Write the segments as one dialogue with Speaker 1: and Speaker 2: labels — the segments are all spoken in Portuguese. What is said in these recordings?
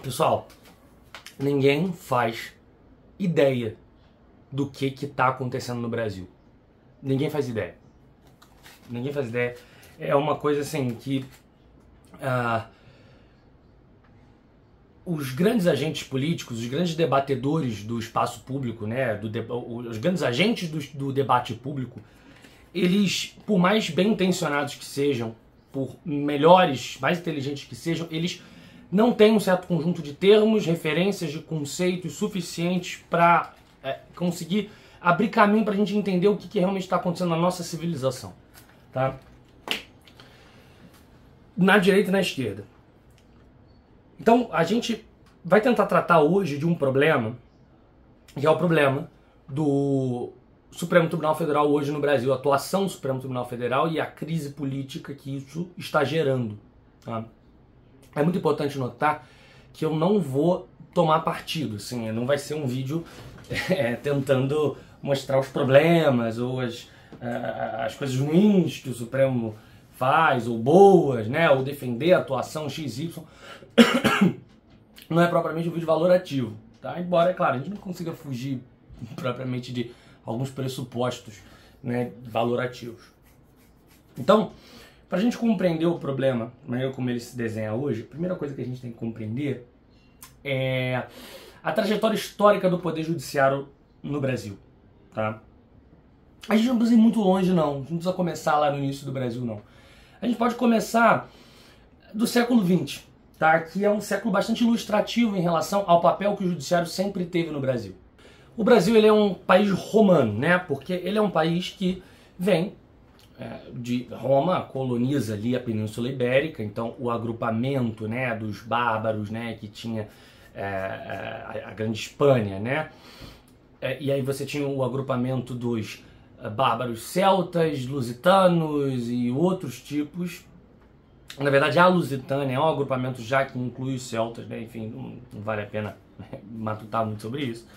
Speaker 1: Pessoal, ninguém faz ideia do que está acontecendo no Brasil. Ninguém faz ideia. Ninguém faz ideia. É uma coisa assim que os grandes agentes políticos, os grandes debatedores do espaço público, né, os grandes agentes do debate público, eles, por mais bem intencionados que sejam, por melhores, mais inteligentes que sejam, eles não têm um certo conjunto de termos, referências, de conceitos suficientes para conseguir abrir caminho para a gente entender o que realmente está acontecendo na nossa civilização, tá? Na direita e na esquerda. Então, a gente vai tentar tratar hoje de um problema, que é o problema do Supremo Tribunal Federal hoje no Brasil, a atuação do Supremo Tribunal Federal e a crise política que isso está gerando, tá? É muito importante notar que eu não vou tomar partido, assim, não vai ser um vídeo tentando mostrar os problemas ou as coisas ruins que o Supremo faz, ou boas, né, ou defender a atuação XY. Não é propriamente um vídeo valorativo, tá? Embora, é claro, a gente não consiga fugir propriamente de alguns pressupostos, né, valorativos. Então, para a gente compreender o problema, a maneira como ele se desenha hoje, a primeira coisa que a gente tem que compreender é a trajetória histórica do Poder Judiciário no Brasil, tá? A gente não precisa ir muito longe, não. A gente não precisa começar lá no início do Brasil, não. A gente pode começar do século XX, tá? Que é um século bastante ilustrativo em relação ao papel que o Judiciário sempre teve no Brasil. O Brasil, ele é um país romano, né? Porque ele é um país que vem de Roma, coloniza ali a Península Ibérica, então o agrupamento, né, dos bárbaros, né, que tinha a Grande Espanha, né? E aí você tinha o agrupamento dos bárbaros celtas, lusitanos e outros tipos. Na verdade, a Lusitânia é um agrupamento já que inclui os celtas, né? Enfim, não vale a pena matutar muito sobre isso.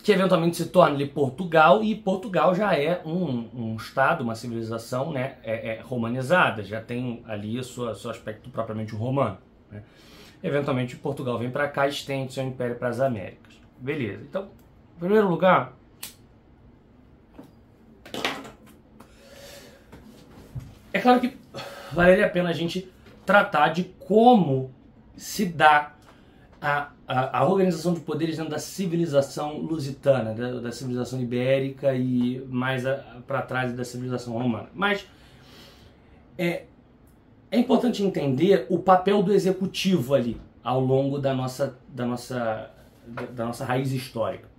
Speaker 1: Que eventualmente se torna ali Portugal, e Portugal já é um estado, uma civilização, né, romanizada, já tem ali o seu aspecto propriamente romano, né? Eventualmente Portugal vem para cá e estende seu império para as Américas. Beleza, então, em primeiro lugar, é claro que valeria a pena a gente tratar de como se dá a organização de poderes dentro da civilização lusitana, da civilização ibérica e mais para trás da civilização romana. Mas é importante entender o papel do executivo ali ao longo da nossa raiz histórica.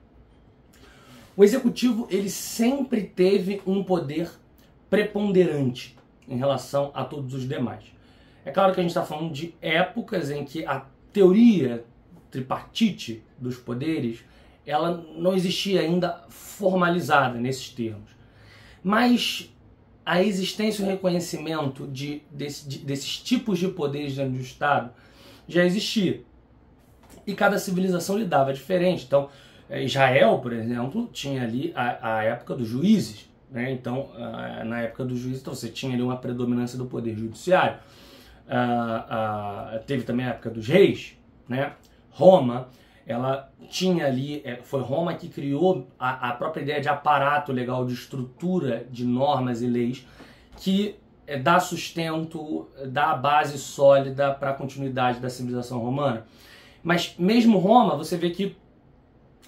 Speaker 1: O executivo, ele sempre teve um poder preponderante em relação a todos os demais. É claro que a gente está falando de épocas em que a teoria tripartite dos poderes, ela não existia ainda formalizada nesses termos. Mas a existência e o reconhecimento desses tipos de poderes dentro do Estado já existia. E cada civilização lidava diferente. Então, Israel, por exemplo, tinha ali a época dos juízes, né? Então, na época dos juízes, então, você tinha ali uma predominância do poder judiciário. Teve também a época dos reis, né? Roma, ela tinha ali, foi Roma que criou a própria ideia de aparato legal, de estrutura de normas e leis que dá sustento, dá base sólida para a continuidade da civilização romana. Mas mesmo Roma, você vê que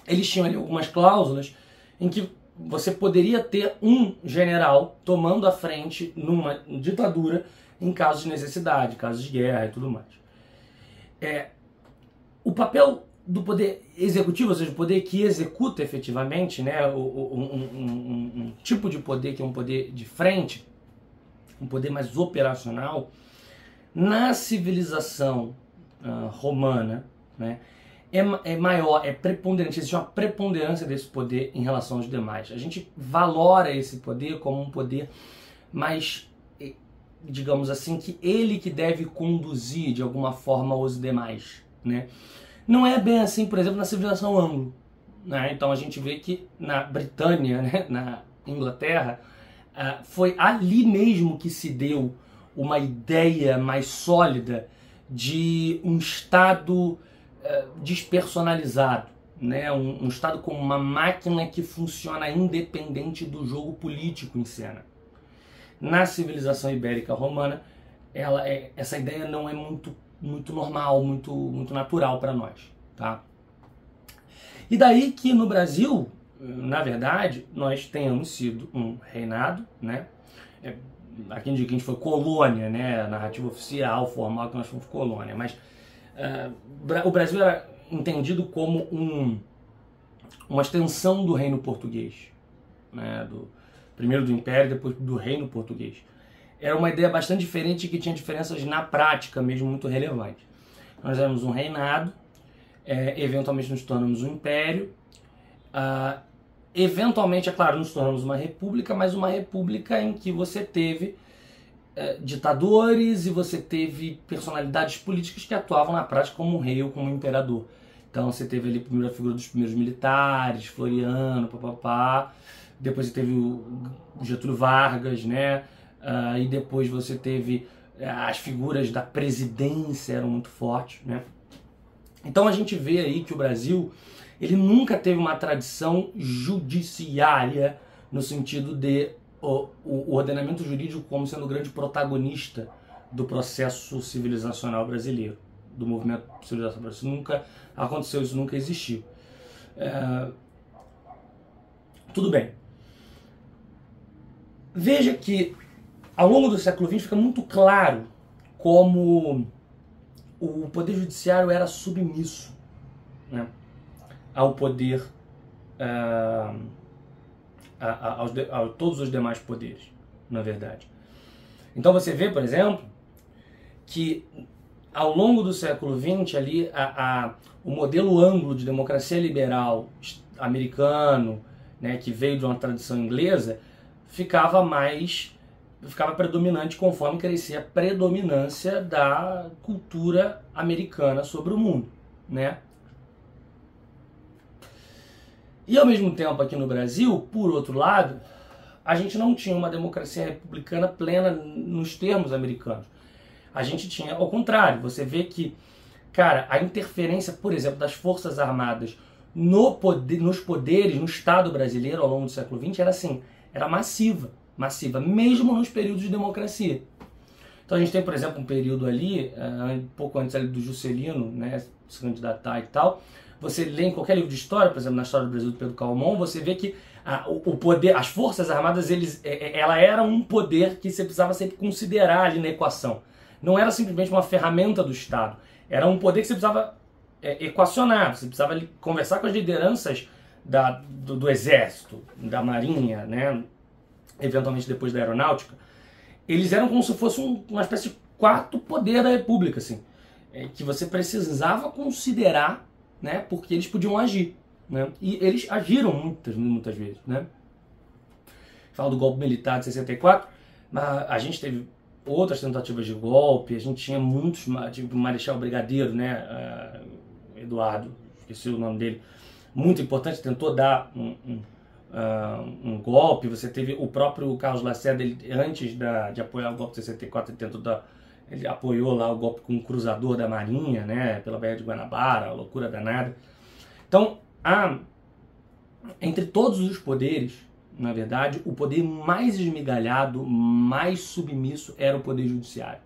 Speaker 1: eles tinham ali algumas cláusulas em que você poderia ter um general tomando a frente numa ditadura em casos de necessidade, casos de guerra e tudo mais. O papel do poder executivo, ou seja, o poder que executa efetivamente, né, um tipo de poder que é um poder de frente, um poder mais operacional, na civilização romana, né, é maior, é preponderante, existe uma preponderância desse poder em relação aos demais. A gente valora esse poder como um poder mais, digamos assim, que ele que deve conduzir de alguma forma os demais, né? Não é bem assim, por exemplo, na civilização anglo, né? Então a gente vê que na Britânia, né, na Inglaterra, foi ali mesmo que se deu uma ideia mais sólida de um Estado despersonalizado, né? Um Estado como uma máquina que funciona independente do jogo político em cena. Na civilização ibérica romana, essa ideia não é muito normal, muito natural para nós, tá? E daí que no Brasil, na verdade, nós tenhamos sido um reinado, né? Aqui indica que a gente foi colônia, né? A narrativa oficial, formal, que nós fomos colônia, mas o Brasil era entendido como uma extensão do reino português, né? Primeiro do Império, depois do reino português. Era uma ideia bastante diferente, que tinha diferenças na prática mesmo muito relevantes. Nós éramos um reinado, eventualmente nos tornamos um império, eventualmente, é claro, nos tornamos uma república, mas uma república em que você teve ditadores e você teve personalidades políticas que atuavam na prática como um rei ou como um imperador. Então você teve ali a primeira figura dos primeiros militares, Floriano, papapá. Depois você teve o Getúlio Vargas, né? E depois você teve as figuras da presidência, eram muito fortes, né? Então a gente vê aí que o Brasil, ele nunca teve uma tradição judiciária no sentido de o ordenamento jurídico como sendo o grande protagonista do processo civilizacional brasileiro, do movimento civilizacional brasileiro. Isso nunca aconteceu, isso nunca existiu. Tudo bem. Veja que ao longo do século XX fica muito claro como o poder judiciário era submisso, né, ao poder, a todos os demais poderes, na verdade. Então você vê, por exemplo, que ao longo do século XX ali, o modelo anglo de democracia liberal americano, né, que veio de uma tradição inglesa, ficava predominante conforme crescia a predominância da cultura americana sobre o mundo, né? E ao mesmo tempo aqui no Brasil, por outro lado, a gente não tinha uma democracia republicana plena nos termos americanos. A gente tinha, ao contrário, você vê que, cara, a interferência, por exemplo, das Forças Armadas nos poderes, no Estado brasileiro ao longo do século XX era massiva, mesmo nos períodos de democracia. Então a gente tem, por exemplo, um período ali, um pouco antes ali do Juscelino, né, se candidatar e tal. Você lê em qualquer livro de história, por exemplo, na História do Brasil do Pedro Calmon, você vê que o poder, as Forças Armadas, ela era um poder que você precisava sempre considerar ali na equação. Não era simplesmente uma ferramenta do Estado, era um poder que você precisava equacionar, você precisava ali conversar com as lideranças do Exército, da Marinha, né, eventualmente depois da Aeronáutica. Eles eram como se fosse uma espécie de quarto poder da República, assim, que você precisava considerar, né, porque eles podiam agir, né, e eles agiram muitas vezes, né. Falo do golpe militar de 64, mas a gente teve outras tentativas de golpe, a gente tinha muitos, tipo o Marechal Brigadeiro, né, Eduardo, esqueci o nome dele, muito importante, tentou dar um golpe. Você teve o próprio Carlos Lacerda, ele, antes de apoiar o golpe de 64, ele apoiou lá o golpe com o cruzador da Marinha, né, pela Baía de Guanabara, a loucura danada. Então, entre todos os poderes, na verdade, o poder mais esmigalhado, mais submisso era o poder judiciário,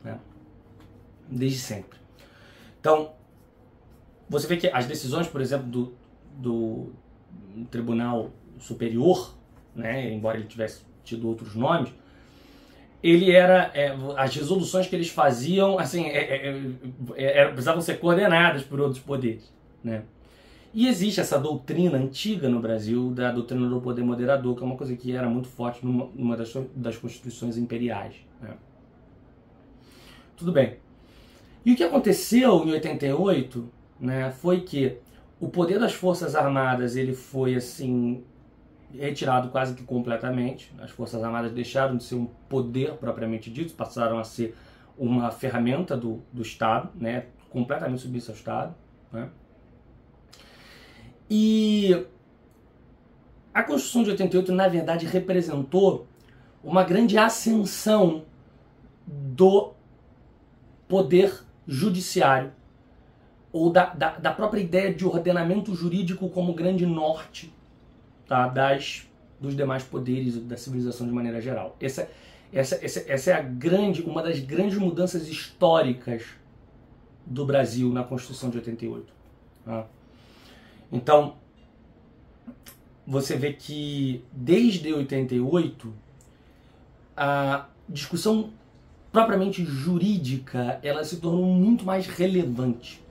Speaker 1: né, desde sempre. Então, você vê que as decisões, por exemplo, do Tribunal Superior, né, embora ele tivesse tido outros nomes, ele era, as resoluções que eles faziam, assim, precisavam ser coordenadas por outros poderes, né? E existe essa doutrina antiga no Brasil, da doutrina do poder moderador, que é uma coisa que era muito forte numa das constituições imperiais, né? Tudo bem. E o que aconteceu em 88, né, foi que o poder das Forças Armadas ele foi assim retirado quase que completamente. As Forças Armadas deixaram de ser um poder propriamente dito, passaram a ser uma ferramenta do Estado, né, completamente submissa ao Estado, né? E a Constituição de 88, na verdade, representou uma grande ascensão do poder judiciário ou da própria ideia de ordenamento jurídico como grande norte, tá, dos demais poderes da civilização de maneira geral. Essa é uma das grandes mudanças históricas do Brasil na Constituição de 88. Tá? Então, você vê que desde 88 a discussão propriamente jurídica ela se tornou muito mais relevante.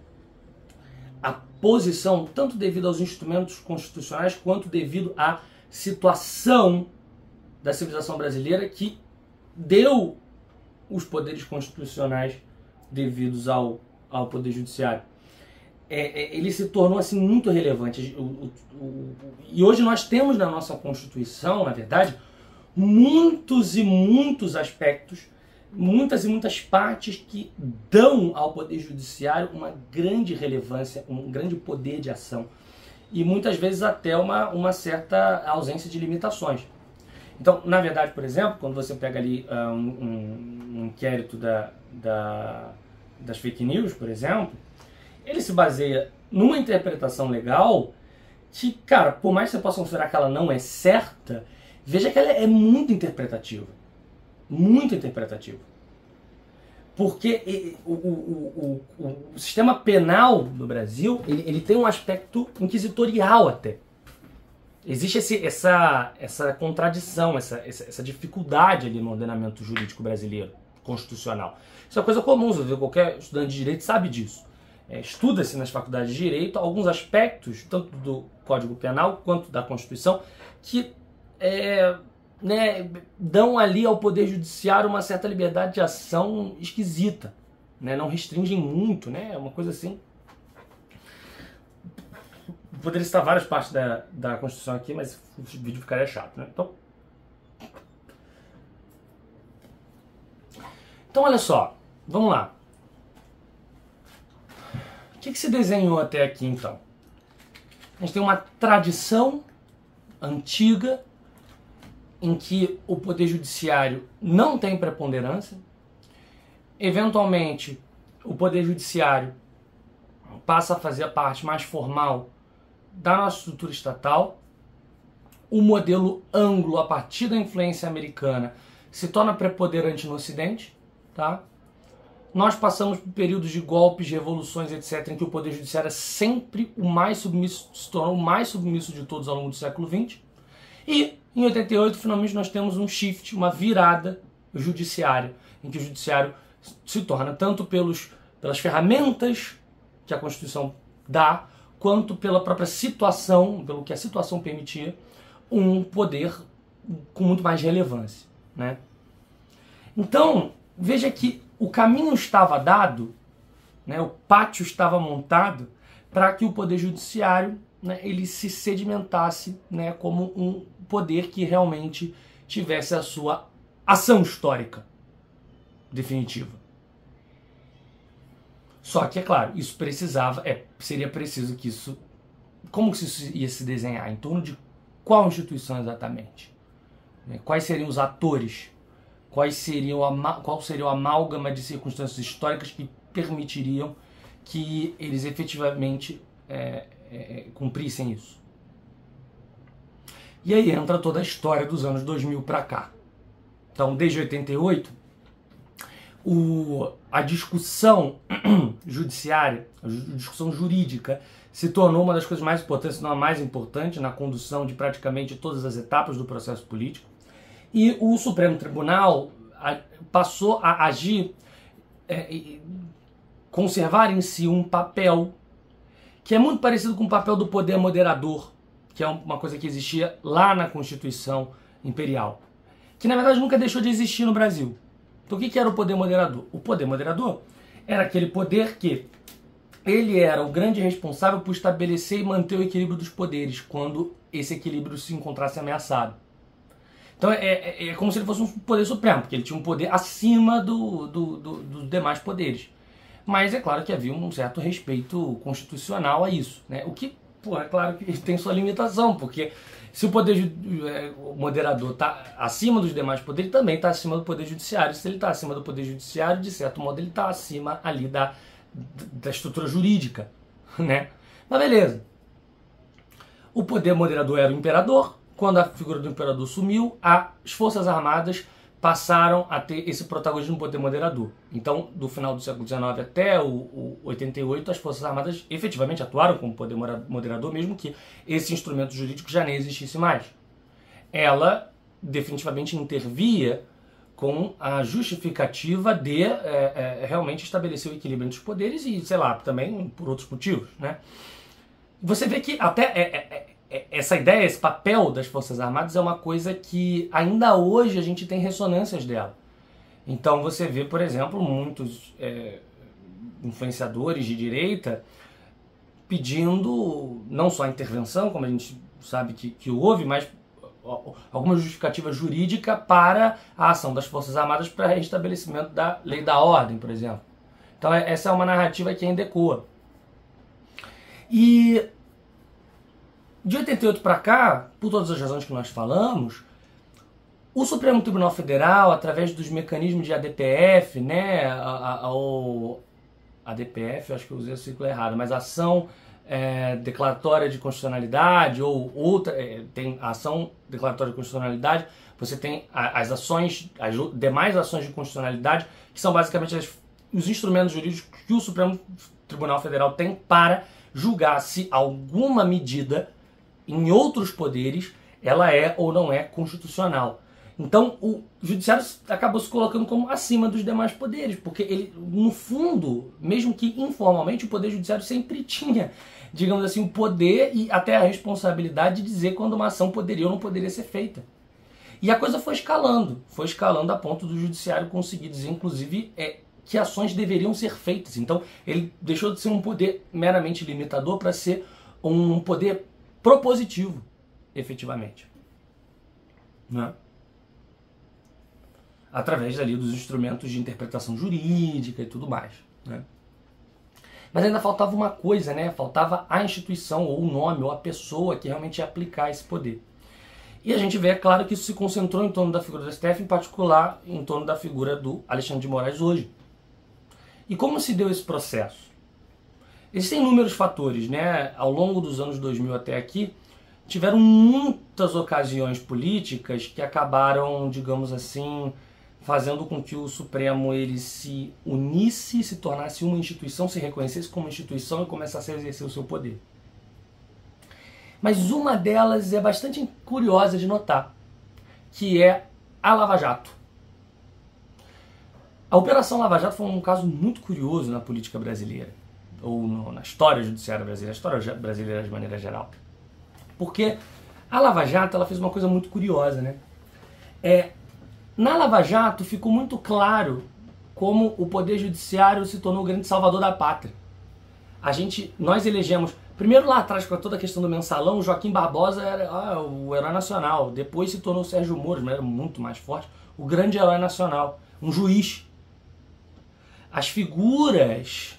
Speaker 1: A posição, tanto devido aos instrumentos constitucionais quanto devido à situação da civilização brasileira que deu os poderes constitucionais devidos ao poder judiciário. Ele se tornou assim muito relevante. E hoje nós temos na nossa Constituição, na verdade, muitos e muitos aspectos, muitas e muitas partes que dão ao poder judiciário uma grande relevância, um grande poder de ação e muitas vezes até uma certa ausência de limitações. Então, na verdade, por exemplo, quando você pega ali um inquérito das fake news, por exemplo, ele se baseia numa interpretação legal que, cara, por mais que você possa considerar que ela não é certa, veja que ela é muito interpretativa. Muito interpretativa. Porque o sistema penal no Brasil, ele tem um aspecto inquisitorial até. Existe essa contradição, essa dificuldade ali no ordenamento jurídico brasileiro, constitucional. Isso é uma coisa comum, qualquer estudante de direito sabe disso. Estuda-se nas faculdades de direito alguns aspectos, tanto do Código Penal quanto da Constituição, que dão ali ao Poder Judiciário uma certa liberdade de ação esquisita. Né? Não restringem muito, né? É uma coisa assim. Poderia citar várias partes da Constituição aqui, mas o vídeo ficaria chato. Né? Então, olha só. Vamos lá. O que se desenhou até aqui, então? A gente tem uma tradição antiga em que o Poder Judiciário não tem preponderância. Eventualmente, o Poder Judiciário passa a fazer a parte mais formal da nossa estrutura estatal. O modelo anglo, a partir da influência americana, se torna preponderante no Ocidente. Tá? Nós passamos por períodos de golpes, de revoluções, etc., em que o Poder Judiciário é sempre o mais submisso, se tornou o mais submisso de todos ao longo do século XX. E, em 88, finalmente nós temos um shift, uma virada judiciária, em que o judiciário se torna, tanto pelas ferramentas que a Constituição dá, quanto pela própria situação, pelo que a situação permitia, um poder com muito mais relevância. Né? Então, veja que o caminho estava dado, né, o pátio estava montado para que o Poder Judiciário, né, ele se sedimentasse, né, como um poder que realmente tivesse a sua ação histórica definitiva. Só que, é claro, isso seria preciso que isso... Como que isso ia se desenhar? Em torno de qual instituição exatamente? Quais seriam os atores? Qual seria o amálgama de circunstâncias históricas que permitiriam que eles efetivamente cumprissem isso? E aí entra toda a história dos anos 2000 para cá. Então, desde 88, a discussão judiciária, a discussão jurídica, se tornou uma das coisas mais importantes, se não a mais importante, na condução de praticamente todas as etapas do processo político. E o Supremo Tribunal passou a agir, conservar em si um papel que é muito parecido com o papel do poder moderador, que é uma coisa que existia lá na Constituição Imperial, que na verdade nunca deixou de existir no Brasil. Então o que era o poder moderador? O poder moderador era aquele poder que ele era o grande responsável por estabelecer e manter o equilíbrio dos poderes quando esse equilíbrio se encontrasse ameaçado. Então é como se ele fosse um poder supremo, porque ele tinha um poder acima dos demais poderes. Mas é claro que havia um certo respeito constitucional a isso. Né? O que pô, é claro que tem sua limitação, porque se o poder o moderador está acima dos demais poderes, ele também está acima do poder judiciário. Se ele está acima do poder judiciário, de certo modo, ele está acima ali da estrutura jurídica, né? Mas beleza. O poder moderador era o imperador. Quando a figura do imperador sumiu, as Forças Armadas passaram a ter esse protagonismo no poder moderador. Então, do final do século XIX até o 88, as Forças Armadas efetivamente atuaram como poder moderador, mesmo que esse instrumento jurídico já nem existisse mais. Ela definitivamente intervia com a justificativa de realmente estabelecer o equilíbrio entre os poderes e, sei lá, também por outros motivos, né? Você vê que até essa ideia, esse papel das Forças Armadas é uma coisa que ainda hoje a gente tem ressonâncias dela. Então você vê, por exemplo, muitos influenciadores de direita pedindo não só a intervenção, como a gente sabe que houve, mas alguma justificativa jurídica para a ação das Forças Armadas para restabelecimento da lei da ordem, por exemplo. Então essa é uma narrativa que ainda ecoa. E de 88 para cá, por todas as razões que nós falamos, o Supremo Tribunal Federal, através dos mecanismos de ADPF, né, ADPF, eu acho que eu usei o ciclo errado, mas ação declaratória de constitucionalidade, ou outra, tem a ação declaratória de constitucionalidade, você tem as ações, as demais ações de constitucionalidade, que são basicamente os instrumentos jurídicos que o Supremo Tribunal Federal tem para julgar se alguma medida em outros poderes ela é ou não é constitucional. Então o judiciário acabou se colocando como acima dos demais poderes, porque ele, no fundo, mesmo que informalmente, o poder judiciário sempre tinha, digamos assim, o poder e até a responsabilidade de dizer quando uma ação poderia ou não poderia ser feita. E a coisa foi escalando a ponto do judiciário conseguir dizer, inclusive, que ações deveriam ser feitas. Então ele deixou de ser um poder meramente limitador para ser um poder propositivo, efetivamente, né? Através ali dos instrumentos de interpretação jurídica e tudo mais, né? Mas ainda faltava uma coisa, né? Faltava a instituição, ou o nome, ou a pessoa que realmente ia aplicar esse poder. E a gente vê, é claro, que isso se concentrou em torno da figura do STF, em particular em torno da figura do Alexandre de Moraes hoje. E como se deu esse processo? Existem inúmeros fatores, né? Ao longo dos anos 2000 até aqui, tiveram muitas ocasiões políticas que acabaram, digamos assim, fazendo com que o Supremo ele se unisse, se tornasse uma instituição, se reconhecesse como instituição e começasse a exercer o seu poder. Mas uma delas é bastante curiosa de notar, que é a Lava Jato. A Operação Lava Jato foi um caso muito curioso na política brasileira, ou na história judiciária brasileira, a história brasileira de maneira geral. Porque a Lava Jato ela fez uma coisa muito curiosa, né? Na Lava Jato ficou muito claro como o Poder Judiciário se tornou o grande salvador da pátria. Nós elegemos, primeiro lá atrás com toda a questão do mensalão, o Joaquim Barbosa era o herói nacional, depois se tornou o Sérgio Moro, mas era muito mais forte, o grande herói nacional, um juiz. As figuras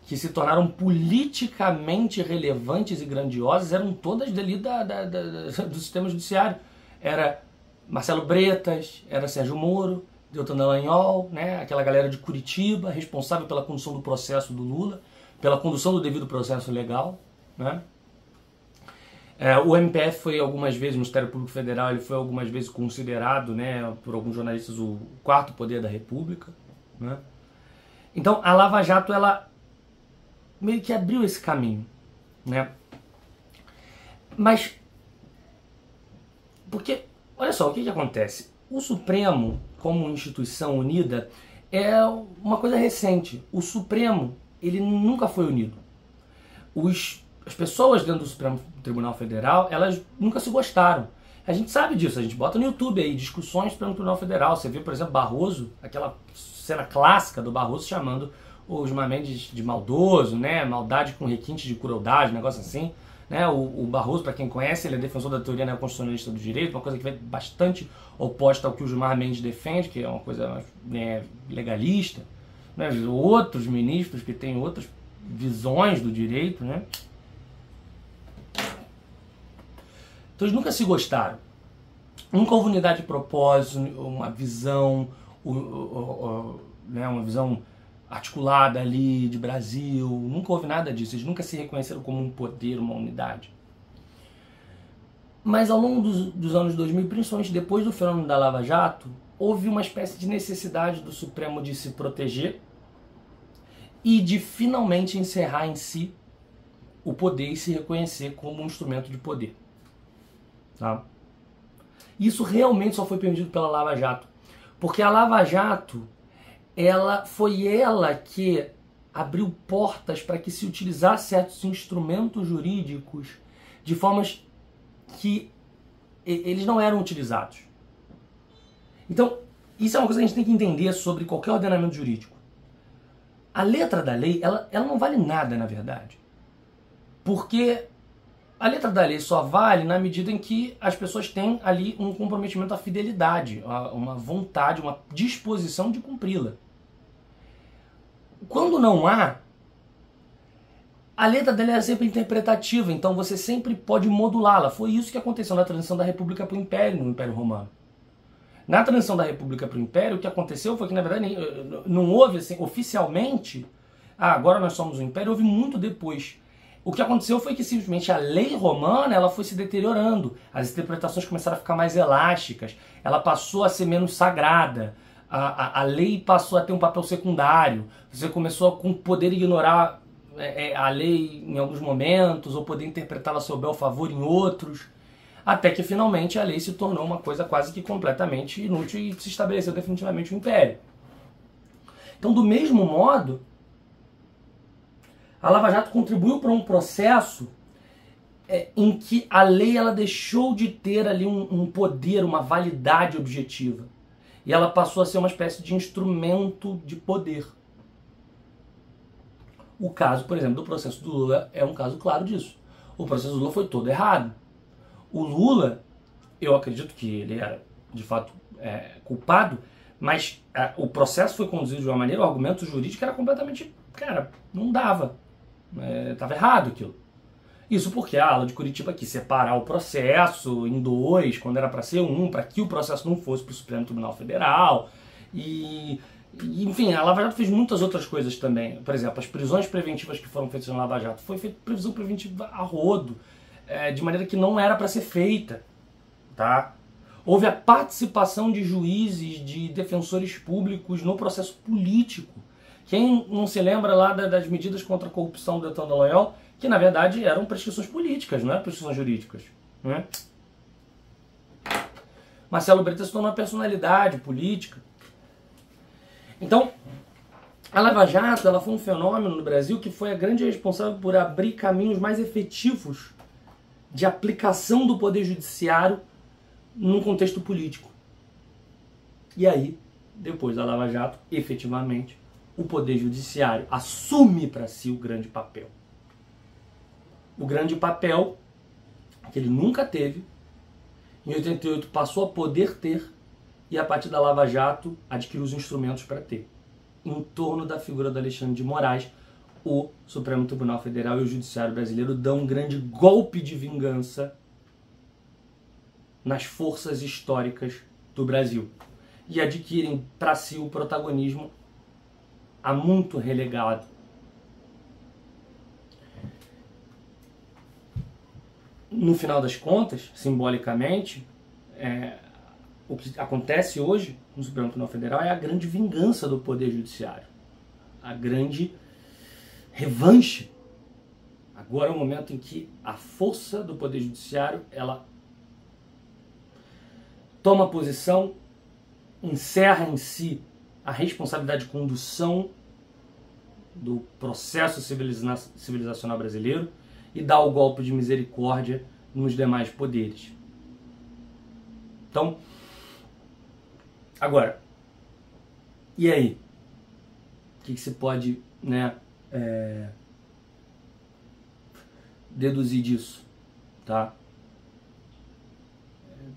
Speaker 1: que se tornaram politicamente relevantes e grandiosas eram todas dali do sistema judiciário. Era Marcelo Bretas, era Sérgio Moro, Deltan Dallagnol, né? Aquela galera de Curitiba, responsável pela condução do processo do Lula, pela condução do devido processo legal, né? O MPF foi algumas vezes, o Ministério Público Federal, ele foi algumas vezes considerado, né, por alguns jornalistas, o quarto poder da República, né? Então a Lava Jato, ela meio que abriu esse caminho, né? Mas, porque, olha só, o que acontece? O Supremo, como instituição unida, é uma coisa recente. O Supremo, ele nunca foi unido. As pessoas dentro do Supremo Tribunal Federal, elas nunca se gostaram. A gente sabe disso, a gente bota no YouTube aí, discussões do Supremo Tribunal Federal. Você vê, por exemplo, Barroso, aquela cena clássica do Barroso chamando o Gilmar Mendes de maldoso, né? Maldade com requinte de crueldade, um negócio assim, né? O Barroso, para quem conhece, ele é defensor da teoria neoconstitucionalista do direito, uma coisa que vai bastante oposta ao que o Gilmar Mendes defende, que é uma coisa, né, legalista, né? Outros ministros que têm outras visões do direito, né? Então eles nunca se gostaram. Nunca houve unidade de propósito, uma visão, né, uma visão articulada ali de Brasil. Nunca houve nada disso. Eles nunca se reconheceram como um poder, uma unidade. Mas ao longo dos anos 2000, principalmente depois do fenômeno da Lava Jato, houve uma espécie de necessidade do Supremo de se proteger e de finalmente encerrar em si o poder e se reconhecer como um instrumento de poder. Tá? Isso realmente só foi permitido pela Lava Jato. Porque a Lava Jato, foi ela que abriu portas para que se utilizasse certos instrumentos jurídicos de formas que eles não eram utilizados. Então, isso é uma coisa que a gente tem que entender sobre qualquer ordenamento jurídico. A letra da lei, ela não vale nada, na verdade. Porque a letra da lei só vale na medida em que as pessoas têm ali um comprometimento à fidelidade, uma vontade, uma disposição de cumpri-la. Quando não há, a letra dela é sempre interpretativa, então você sempre pode modulá-la. Foi isso que aconteceu na transição da República para o Império, no Império Romano. Na transição da República para o Império, o que aconteceu foi que, na verdade, não houve, assim, oficialmente, agora nós somos o Império, houve muito depois. O que aconteceu foi que, simplesmente, a lei romana ela foi se deteriorando. As interpretações começaram a ficar mais elásticas, ela passou a ser menos sagrada, a lei passou a ter um papel secundário, você começou a com poder ignorar a lei em alguns momentos, ou poder interpretá-la a seu bel favor em outros, até que finalmente a lei se tornou uma coisa quase que completamente inútil e se estabeleceu definitivamente o Império. Então, do mesmo modo, a Lava Jato contribuiu para um processo em que a lei ela deixou de ter ali um poder, uma validade objetiva, e ela passou a ser uma espécie de instrumento de poder. O caso, por exemplo, do processo do Lula é um caso claro disso. O processo do Lula foi todo errado. O Lula, eu acredito que ele era, de fato, culpado, mas o processo foi conduzido de uma maneira, o argumento jurídico era completamente, não dava. Estava errado aquilo. Isso porque a ala de Curitiba quis separar o processo em dois, quando era para ser um, para que o processo não fosse para o Supremo Tribunal Federal. Enfim, a Lava Jato fez muitas outras coisas também. Por exemplo, as prisões preventivas que foram feitas na Lava Jato, foi feita prisão preventiva a rodo, de maneira que não era para ser feita. Tá? Houve a participação de juízes, de defensores públicos no processo político. Quem não se lembra lá das medidas contra a corrupção do Deltan Dallagnol, que na verdade eram prescrições políticas, não eram prescrições jurídicas. Né? Marcelo Bretas se tornou uma personalidade política. Então, a Lava Jato ela foi um fenômeno no Brasil que foi a grande responsável por abrir caminhos mais efetivos de aplicação do poder judiciário num contexto político. E aí, depois da Lava Jato, efetivamente, o poder judiciário assume para si o grande papel. O grande papel que ele nunca teve, em 88 passou a poder ter, e a partir da Lava Jato adquiriu os instrumentos para ter. Em torno da figura do Alexandre de Moraes, o Supremo Tribunal Federal e o Judiciário brasileiro dão um grande golpe de vingança nas forças históricas do Brasil e adquirem para si o protagonismo há muito relegado. No final das contas, simbolicamente, o que acontece hoje no Supremo Tribunal Federal é a grande vingança do Poder Judiciário. A grande revanche. Agora é o momento em que a força do Poder Judiciário ela toma posição, encerra em si a responsabilidade de condução do processo civilizacional brasileiro e dá o golpe de misericórdia nos demais poderes. Então, agora, e aí? O que se pode, deduzir disso? Tá?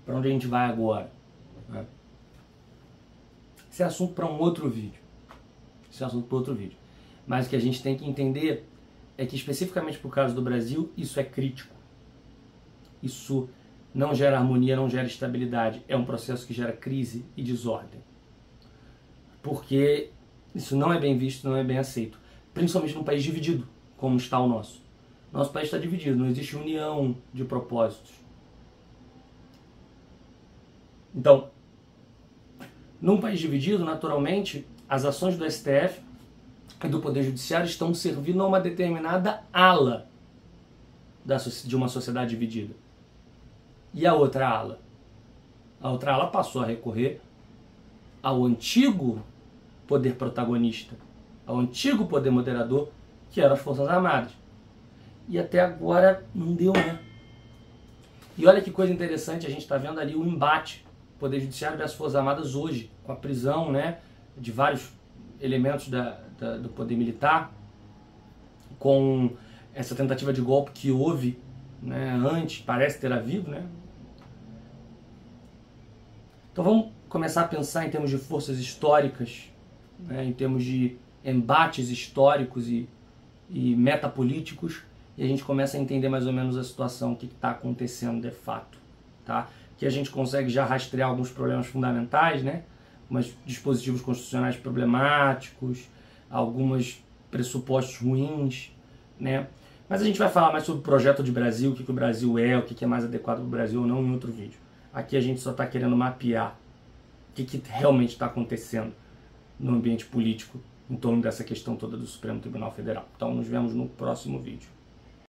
Speaker 1: Para onde a gente vai agora? Né? Esse é assunto para um outro vídeo. Mas o que a gente tem que entender é que, especificamente para o caso do Brasil, isso é crítico. Isso não gera harmonia, não gera estabilidade. É um processo que gera crise e desordem. Porque isso não é bem visto, não é bem aceito. Principalmente num país dividido, como está o nosso. Nosso país está dividido, não existe união de propósitos. Então, num país dividido, naturalmente, as ações do STF e do Poder Judiciário estão servindo a uma determinada ala de uma sociedade dividida. E a outra ala? A outra ala passou a recorrer ao antigo poder protagonista, ao antigo poder moderador, que eram as Forças Armadas. E até agora não deu, né? E olha que coisa interessante, a gente está vendo ali o embate Poder Judiciário versus Forças Armadas hoje, com a prisão, né, de vários elementos do poder militar, com essa tentativa de golpe que houve, né, antes, parece ter havido, né? Então vamos começar a pensar em termos de forças históricas, né, em termos de embates históricos e metapolíticos, e a gente começa a entender mais ou menos a situação, o que está acontecendo de fato, tá? Que a gente consegue já rastrear alguns problemas fundamentais, né? Alguns dispositivos constitucionais problemáticos, alguns pressupostos ruins, né? Mas a gente vai falar mais sobre o projeto de Brasil, o que o Brasil é, o que é mais adequado para o Brasil ou não em outro vídeo. Aqui a gente só está querendo mapear o que realmente está acontecendo no ambiente político em torno dessa questão toda do Supremo Tribunal Federal. Então nos vemos no próximo vídeo.